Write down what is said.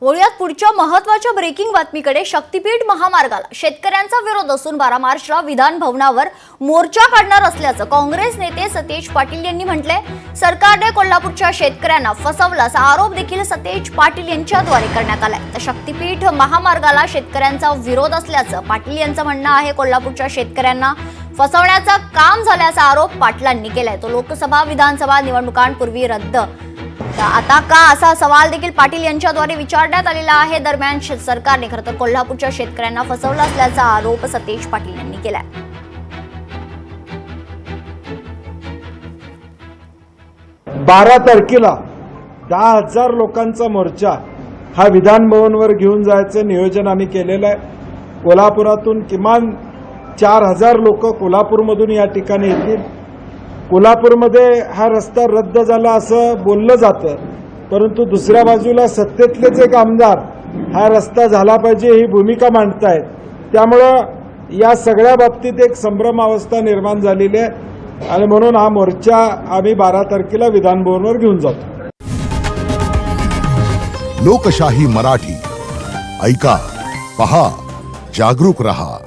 वळूयात पुढच्या महत्त्वाच्या ब्रेकिंग बातमीकडे। शक्तीपीठ महामार्गाला शेतकऱ्यांचा विरोध असून 12 मार्चला विधान भवनावर मोर्चा काढणार असल्याचं काँग्रेस नेते सतेज पाटील यांनी म्हटलंय। सरकारने कोल्हापूरच्या शेतकऱ्यांना फसवलं असा आरोप देखील सतेज पाटील यांच्याद्वारे करण्यात आलाय। तर शक्तीपीठ महामार्गाला शेतकऱ्यांचा विरोध असल्याचं पाटील यांचं म्हणणं आहे। कोल्हापूरच्या शेतकऱ्यांना फसवण्याचं काम झाल्याचा आरोप पाटलांनी केलाय। तो लोकसभा विधानसभा निवडणुकांपूर्वी रद्द आता का असा सवाल देखील पाटील यांच्याद्वारे विचारण्यात आलेला आहे। दरम्यान सरकारने खरं तर कोल्हापूरच्या शेतकऱ्यांना फसवलं असल्याचा आरोप सतेज पाटील यांनी केलाय। 12 तारखेला 10,000 लोकांचा मोर्चा हा विधान भवनवर घेऊन जायचं नियोजन आम्ही केलेलं आहे। कोल्हापुरातून किमान 4,000 लोक कोल्हापूरमधून या ठिकाणी येतील। कोल्हापूरमध्ये हा रस्ता रद्द झाला असं बोललं जातं, परंतु दुसऱ्या बाजूला सत्तेतलेच एक आमदार हा रस्ता झाला पाहिजे ही भूमिका मांडतायत। त्यामुळं या सगळ्या बाबतीत एक संभ्रमावस्था निर्माण झालेली आहे आणि म्हणून हा मोर्चा आम्ही 12 तारखेला विधान भवनवर घेऊन जातो। लोकशाही मराठी ऐका, पहा, जागरूक रहा।